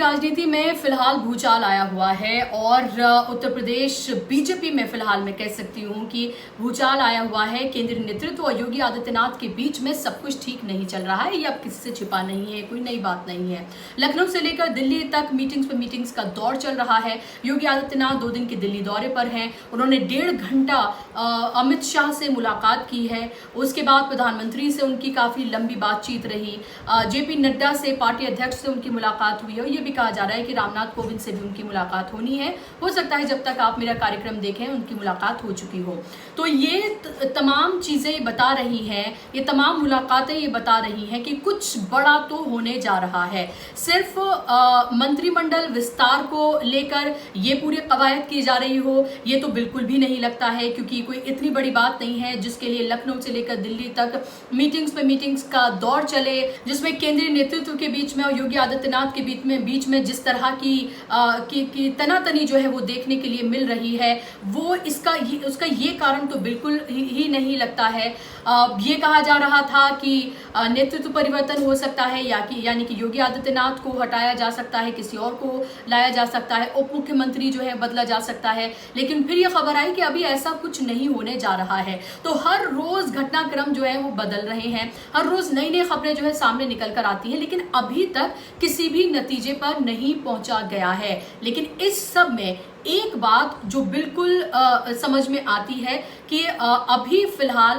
राजनीति में फिलहाल भूचाल आया हुआ है और उत्तर प्रदेश बीजेपी में फिलहाल मैं कह सकती हूं कि भूचाल आया हुआ है। केंद्रीय नेतृत्व और योगी आदित्यनाथ के बीच में सब कुछ ठीक नहीं चल रहा है। ये अब किसी से छिपा नहीं है, कोई नई बात नहीं है। लखनऊ से लेकर दिल्ली तक मीटिंग्स पे मीटिंग्स का दौर चल रहा है। योगी आदित्यनाथ 2 दिन के दिल्ली दौरे पर हैं। उन्होंने 1.5 घंटा अमित शाह से मुलाकात की है। उसके बाद प्रधानमंत्री से उनकी काफी लंबी बातचीत रही। जेपी नड्डा से, पार्टी अध्यक्ष से उनकी मुलाकात हुई है। ये भी कहा जा रहा है कि रामनाथ कोविंद से भी उनकी मुलाकात होनी है। हो सकता है जब तक आप मेरा कार्यक्रम देखें उनकी मुलाकात हो चुकी हो। तो ये तमाम चीजें बता रही हैं, ये तमाम मुलाकातें ये बता रही हैं कि कुछ बड़ा तो होने जा रहा है। सिर्फ मंत्रिमंडल विस्तार को लेकर ये पूरी कवायद की जा रही हो, ये तो बिल्कुल भी नहीं लगता है, क्योंकि कोई इतनी बड़ी बात नहीं है जिसके लिए लखनऊ से लेकर दिल्ली तक मीटिंग्स पे मीटिंग्स का दौर चले, जिसमें केंद्रीय नेतृत्व के बीच में और योगी आदित्यनाथ के बीच में जिस तरह की तनातनी जो है वो देखने के लिए मिल रही है, वो उसका ये कारण तो बिल्कुल ही नहीं लगता है। ये कहा जा रहा था कि नेतृत्व परिवर्तन हो सकता है, यानी कि योगी आदित्यनाथ को हटाया जा सकता है, किसी और को लाया जा सकता है, उप मुख्यमंत्री जो है बदला जा सकता है। लेकिन फिर ये खबर आई कि अभी ऐसा कुछ नहीं होने जा रहा है। तो हर रोज घटनाक्रम जो है वो बदल रहे हैं, हर रोज नई नई खबरें जो है सामने निकल कर आती हैं, लेकिन अभी तक किसी भी नतीजे पर नहीं पहुंचा गया है। लेकिन इस सब में एक बात जो बिल्कुल समझ में आती है कि अभी फिलहाल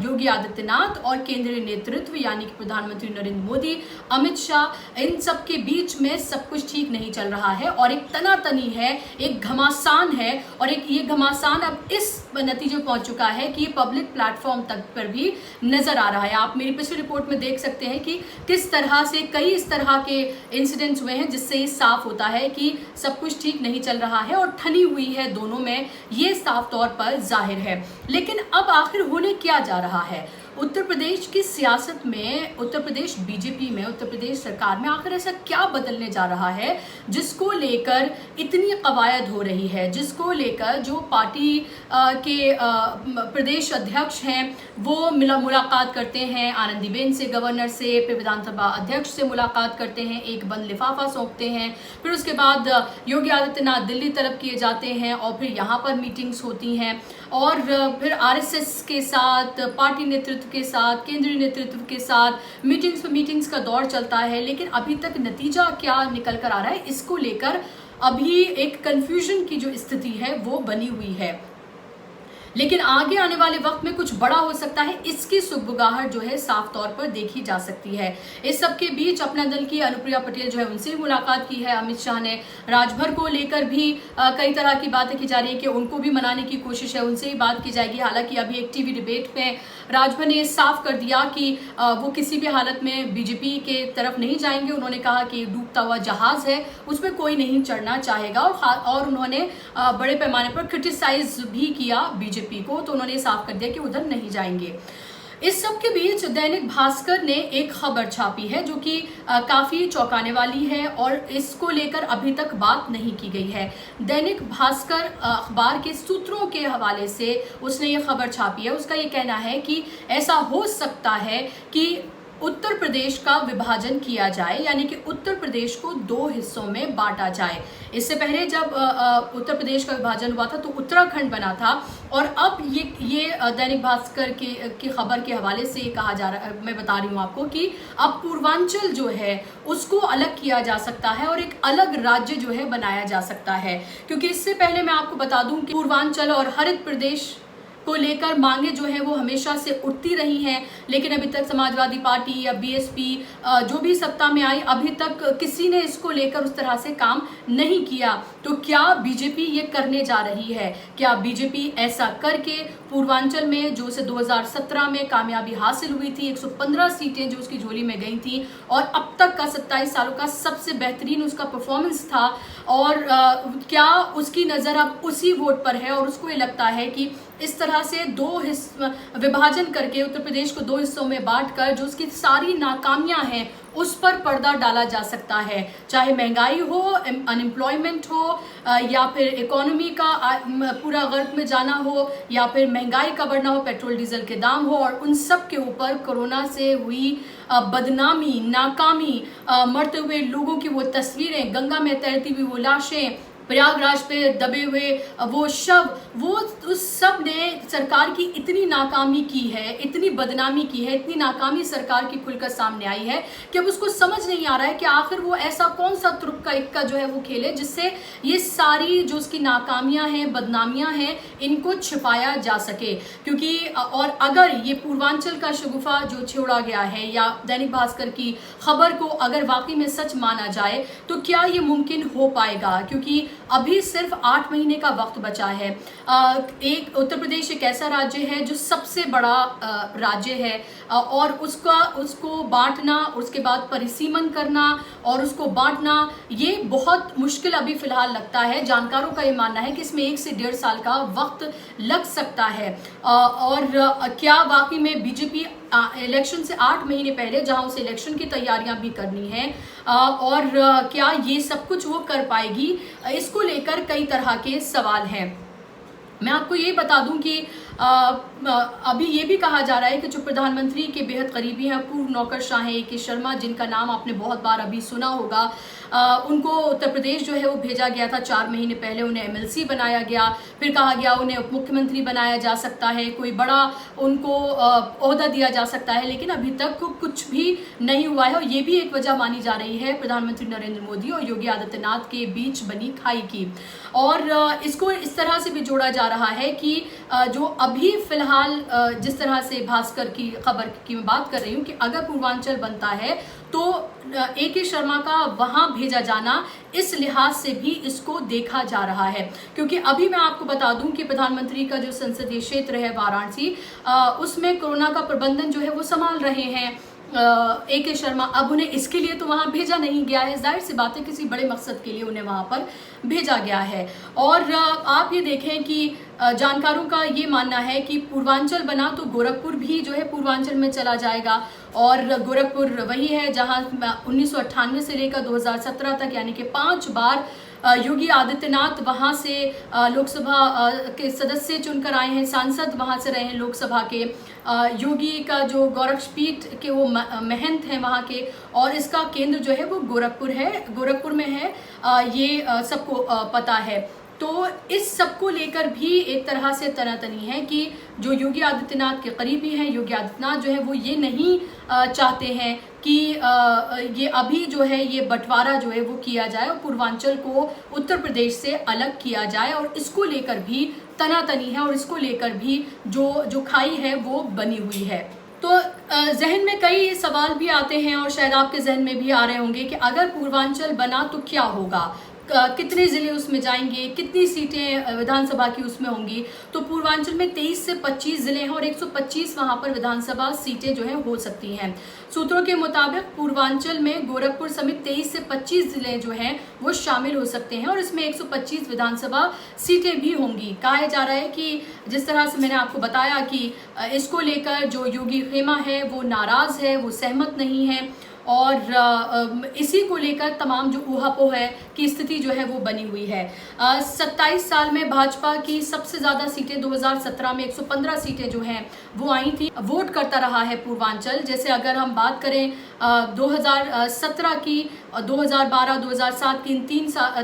योगी आदित्यनाथ और केंद्रीय नेतृत्व यानी कि प्रधानमंत्री नरेंद्र मोदी, अमित शाह, इन सब के बीच में सब कुछ ठीक नहीं चल रहा है और एक तनातनी है, एक घमासान है। और ये घमासान अब इस नतीजे पहुंच चुका है कि पब्लिक प्लेटफॉर्म तक पर भी नजर आ रहा है। आप मेरी पिछली रिपोर्ट में देख सकते हैं कि किस तरह से कई इस तरह के इंसिडेंट्स हुए हैं जिससे ये साफ होता है कि सब कुछ ठीक नहीं चल रहा है और ठनी हुई है दोनों में, ये साफ तौर पर जाहिर है। लेकिन अब आखिर होने क्या जा रहा है उत्तर प्रदेश की सियासत में, उत्तर प्रदेश बीजेपी में, उत्तर प्रदेश सरकार में आखिर ऐसा क्या बदलने जा रहा है जिसको लेकर इतनी कवायद हो रही है, जिसको लेकर जो पार्टी के प्रदेश अध्यक्ष हैं वो मुलाकात करते हैं आनंदीबेन से, गवर्नर से, फिर विधानसभा अध्यक्ष से मुलाकात करते हैं, एक बंद लिफाफा सौंपते हैं, फिर उसके बाद योगी आदित्यनाथ दिल्ली तरफ किए जाते हैं और फिर यहाँ पर मीटिंग्स होती हैं और फिर आरएसएस के साथ, पार्टी नेतृत्व के साथ, केंद्रीय नेतृत्व के साथ मीटिंग्स का दौर चलता है। लेकिन अभी तक नतीजा क्या निकल कर आ रहा है, इसको लेकर अभी एक कंफ्यूजन की जो स्थिति है वो बनी हुई है। लेकिन आगे आने वाले वक्त में कुछ बड़ा हो सकता है, इसकी सुगबुगाहट जो है साफ तौर पर देखी जा सकती है। इस सब के बीच अपना दल की अनुप्रिया पटेल जो है उनसे भी मुलाकात की है। अमित शाह ने राजभर को लेकर भी कई तरह की बातें की जा रही है कि उनको भी मनाने की कोशिश है, उनसे ही बात की जाएगी। हालांकि अभी एक टीवी डिबेट में राजभर ने साफ कर दिया कि वो किसी भी हालत में बीजेपी के तरफ नहीं जाएंगे। उन्होंने कहा कि डूबता हुआ जहाज है, उसमें कोई नहीं चढ़ना चाहेगा और उन्होंने बड़े पैमाने पर क्रिटिसाइज भी किया बीजेपी को, तो उन्होंने साफ कर दिया कि उधर नहीं जाएंगे। इस सब के बीच दैनिक भास्कर ने एक खबर छापी है जो कि काफी चौंकाने वाली है और इसको लेकर अभी तक बात नहीं की गई है। दैनिक भास्कर अखबार के सूत्रों के हवाले से उसने ये खबर छापी है। उसका ये कहना है कि ऐसा हो सकता है कि उत्तर प्रदेश का विभाजन किया जाए, यानी कि उत्तर प्रदेश को 2 हिस्सों में बांटा जाए। इससे पहले जब उत्तर प्रदेश का विभाजन हुआ था तो उत्तराखंड बना था और अब ये दैनिक भास्कर की खबर के हवाले से कहा जा रहा है, मैं बता रही हूँ आपको कि अब पूर्वांचल जो है उसको अलग किया जा सकता है और एक अलग राज्य जो है बनाया जा सकता है। क्योंकि इससे पहले मैं आपको बता दूं कि पूर्वांचल और हरित प्रदेश को लेकर मांगे जो है वो हमेशा से उठती रही हैं, लेकिन अभी तक समाजवादी पार्टी या बीएसपी जो भी सत्ता में आई, अभी तक किसी ने इसको लेकर उस तरह से काम नहीं किया। तो क्या बीजेपी ये करने जा रही है? क्या बीजेपी ऐसा करके पूर्वांचल में जो उसे 2017 में कामयाबी हासिल हुई थी, 115 सीटें जो उसकी झोली में गई थी और अब तक का 27 सालों का सबसे बेहतरीन उसका परफॉर्मेंस था, और क्या उसकी नज़र अब उसी वोट पर है और उसको ये लगता है कि इस तरह से विभाजन करके उत्तर प्रदेश को 2 हिस्सों में बांटकर जो उसकी सारी नाकामियां हैं उस पर पर्दा डाला जा सकता है, चाहे महंगाई हो, अनएम्प्लॉयमेंट हो, या फिर इकोनॉमी का पूरा गर्क में जाना हो, या फिर महंगाई का बढ़ना हो, पेट्रोल डीजल के दाम हो, और उन सब के ऊपर कोरोना से हुई बदनामी, नाकामी, मरते हुए लोगों की वो तस्वीरें, गंगा में तैरती हुई वो लाशें, प्रयागराज पे दबे हुए वो शव, वो उस सब ने सरकार की इतनी नाकामी की है, इतनी बदनामी की है, इतनी नाकामी सरकार की खुलकर सामने आई है कि अब उसको समझ नहीं आ रहा है कि आखिर वो ऐसा कौन सा तुर्क इक्का जो है वो खेले जिससे ये सारी जो उसकी नाकामियां हैं, बदनामियां हैं, इनको छिपाया जा सके। क्योंकि और अगर ये पूर्वांचल का शगुफा जो छोड़ा गया है या दैनिक भास्कर की खबर को अगर वाकई में सच माना जाए तो क्या ये मुमकिन हो पाएगा? क्योंकि अभी सिर्फ 8 महीने का वक्त बचा है। एक उत्तर प्रदेश एक ऐसा राज्य है जो सबसे बड़ा राज्य है, और उसको बांटना, उसके बाद परिसीमन करना और उसको बांटना, ये बहुत मुश्किल अभी फिलहाल लगता है। जानकारों का ये मानना है कि इसमें 1 से 1.5 साल का वक्त लग सकता है। और क्या वाकई में बीजेपी इलेक्शन से 8 महीने पहले, जहां उसे इलेक्शन की तैयारियां भी करनी है, और क्या ये सब कुछ वो कर पाएगी, इसको लेकर कई तरह के सवाल हैं। मैं आपको ये बता दूं कि अभी ये भी कहा जा रहा है कि जो प्रधानमंत्री के बेहद करीबी हैं, पूर्व नौकरशाह हैं A.K. शर्मा, जिनका नाम आपने बहुत बार अभी सुना होगा, उनको उत्तर प्रदेश जो है वो भेजा गया था 4 महीने पहले, उन्हें MLC बनाया गया, फिर कहा गया उन्हें उप मुख्यमंत्री बनाया जा सकता है, कोई बड़ा उनको ओहदा दिया जा सकता है, लेकिन अभी तक कुछ भी नहीं हुआ है। और ये भी एक वजह मानी जा रही है प्रधानमंत्री नरेंद्र मोदी और योगी आदित्यनाथ के बीच बनी खाई की। और इसको इस तरह से भी जोड़ा जा रहा है कि जो अभी फिलहाल जिस तरह से भास्कर की खबर की मैं बात कर रही हूँ कि अगर पूर्वांचल बनता है तो A.K. शर्मा का वहां भेजा जाना इस लिहाज से भी इसको देखा जा रहा है। क्योंकि अभी मैं आपको बता दूं कि प्रधानमंत्री का जो संसदीय क्षेत्र है वाराणसी, उसमें कोरोना का प्रबंधन जो है वो संभाल रहे हैं A.K. शर्मा। अब उन्हें इसके लिए तो वहां भेजा नहीं गया है, जाहिर सी बात है किसी बड़े मकसद के लिए उन्हें वहां पर भेजा गया है। और आप ये देखें कि जानकारों का ये मानना है कि पूर्वांचल बना तो गोरखपुर भी जो है पूर्वांचल में चला जाएगा, और गोरखपुर वही है जहां 1998 से लेकर 2017 तक यानी कि 5 बार योगी आदित्यनाथ वहां से लोकसभा के सदस्य चुनकर आए हैं, सांसद वहां से रहे हैं लोकसभा के। योगी का जो गोरक्षपीठ के वो महंत हैं वहां के, और इसका केंद्र जो है वो गोरखपुर है, गोरखपुर में है, ये सबको पता है। तो इस सब को लेकर भी एक तरह से तनातनी है कि जो योगी आदित्यनाथ के करीबी हैं, योगी आदित्यनाथ जो है वो ये नहीं चाहते हैं कि ये अभी जो है ये बंटवारा जो है वो किया जाए और पूर्वांचल को उत्तर प्रदेश से अलग किया जाए, और इसको लेकर भी तनातनी है और इसको लेकर भी जो खाई है वो बनी हुई है। तो जहन में कई सवाल भी आते हैं और शायद आपके जहन में भी आ रहे होंगे कि अगर पूर्वांचल बना तो क्या होगा, कितने जिले उसमें जाएंगे, कितनी सीटें विधानसभा की उसमें होंगी। तो पूर्वांचल में 23 से 25 जिले हैं और 125 वहां पर विधानसभा सीटें जो है हो सकती हैं। सूत्रों के मुताबिक पूर्वांचल में गोरखपुर समेत 23 से 25 जिले जो हैं वो शामिल हो सकते हैं और इसमें 125 विधानसभा सीटें भी होंगी। कहा जा रहा है कि जिस तरह से मैंने आपको बताया कि इसको लेकर जो योगी खेमा है वो नाराज है, वो सहमत नहीं है, और इसी को लेकर तमाम जो ऊहापोह है की स्थिति जो है वो बनी हुई है। 27 साल में भाजपा की सबसे ज्यादा सीटें 2017 में 115 सीटें जो हैं वो आई थी। वोट करता रहा है पूर्वांचल। जैसे अगर हम बात करें 2017 की, 2012, 2007 की, इन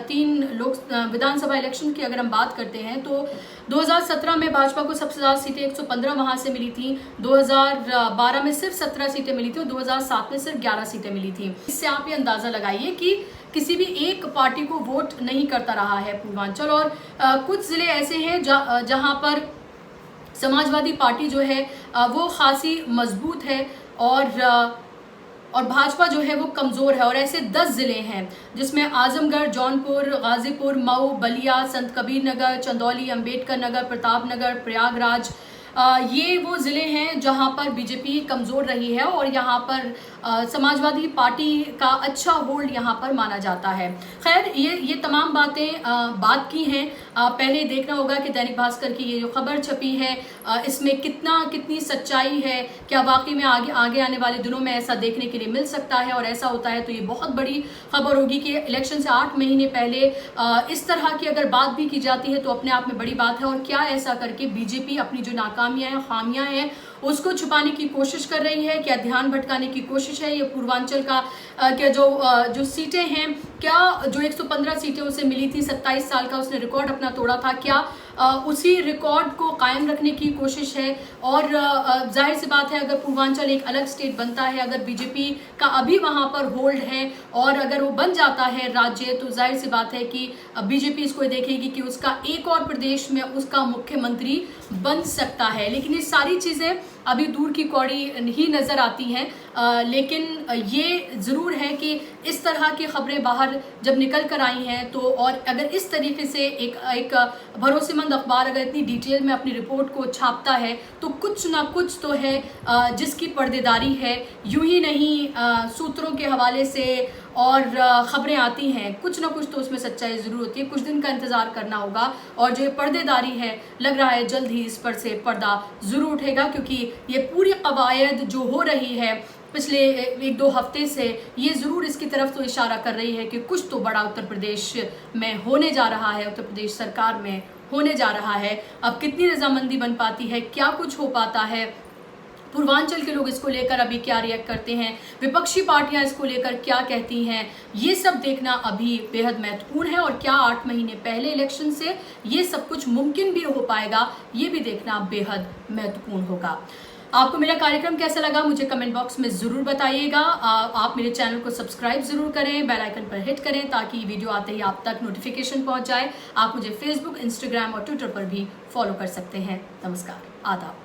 तीन लोक विधानसभा इलेक्शन की अगर हम बात करते हैं तो 2017 में भाजपा को सबसे ज्यादा सीटें 115 वहां से मिली थी, 2012 में सिर्फ 17 सीटें मिली थी और 2007 में सिर्फ 11 सीटें मिली थी। इससे आप ये अंदाजा लगाइए कि किसी भी एक पार्टी को वोट नहीं करता रहा है पूर्वांचल। और कुछ जिले ऐसे हैं जहां पर समाजवादी पार्टी जो है वो खासी मजबूत है और भाजपा जो है वो कमज़ोर है। और ऐसे 10 ज़िले हैं जिसमें आजमगढ़, जौनपुर, गाजीपुर, मऊ, बलिया, संत कबीर नगर, चंदौली, अंबेडकर नगर, प्रताप नगर, प्रयागराज, ये वो ज़िले हैं जहां पर बीजेपी कमज़ोर रही है और यहां पर समाजवादी पार्टी का अच्छा होल्ड यहां पर माना जाता है। खैर ये तमाम बातें बात की हैं। पहले देखना होगा कि दैनिक भास्कर की ये जो खबर छपी है इसमें कितनी सच्चाई है, क्या वाकई में आगे आने वाले दिनों में ऐसा देखने के लिए मिल सकता है, और ऐसा होता है तो ये बहुत बड़ी खबर होगी कि इलेक्शन से 8 महीने पहले इस तरह की अगर बात भी की जाती है तो अपने आप में बड़ी बात है। और क्या ऐसा करके बीजेपी अपनी जो नाकामियां हैं, खामियां हैं, उसको छुपाने की कोशिश कर रही है, क्या ध्यान भटकाने की कोशिश है? ये पूर्वांचल का क्या जो सीटें हैं, क्या जो 115 सीटें उसे मिली थी, 27 साल का उसने रिकॉर्ड अपना तोड़ा था, क्या उसी रिकॉर्ड को कायम रखने की कोशिश है? और जाहिर सी बात है अगर पूर्वांचल एक अलग स्टेट बनता है, अगर बीजेपी का अभी वहां पर होल्ड है और अगर वो बन जाता है राज्य, तो जाहिर सी बात है कि बीजेपी इसको देखेगी कि उसका एक और प्रदेश में उसका मुख्यमंत्री बन सकता है। लेकिन ये सारी चीजें अभी दूर की कौड़ी ही नजर आती हैं, लेकिन ये जरूर है कि इस तरह की खबरें बाहर जब निकल कर आई हैं तो, और अगर इस तरीके से एक भरोसेमंद अखबार अगर इतनी डिटेल में अपनी रिपोर्ट को छापता है तो कुछ ना कुछ तो है जिसकी पर्देदारी है। यूं ही नहीं सूत्रों के हवाले से और खबरें आती हैं, कुछ ना कुछ तो उसमें सच्चाई जरूर होती है। कुछ दिन का इंतजार करना होगा और जो ये पर्देदारी है लग रहा है जल्द ही इस पर से पर्दा जरूर उठेगा, क्योंकि ये पूरी कवायद जो हो रही है पिछले 1-2 हफ्ते से, ये जरूर इसकी तरफ तो इशारा कर रही है कि कुछ तो बड़ा उत्तर प्रदेश में होने जा रहा है, उत्तर प्रदेश सरकार में होने जा रहा है। अब कितनी रजामंदी बन पाती है, क्या कुछ हो पाता है, पूर्वांचल के लोग इसको लेकर अभी क्या रिएक्ट करते हैं, विपक्षी पार्टियां इसको लेकर क्या कहती हैं, ये सब देखना अभी बेहद महत्वपूर्ण है। और क्या 8 महीने पहले इलेक्शन से ये सब कुछ मुमकिन भी हो पाएगा, ये भी देखना बेहद महत्वपूर्ण होगा। आपको मेरा कार्यक्रम कैसा लगा मुझे कमेंट बॉक्स में जरूर बताइएगा। आप मेरे चैनल को सब्सक्राइब जरूर करें, बेल आइकन पर हिट करें ताकि वीडियो आते ही आप तक नोटिफिकेशन पहुंच जाए। आप मुझे फेसबुक, इंस्टाग्राम और ट्विटर पर भी फॉलो कर सकते हैं। नमस्कार, आदाब।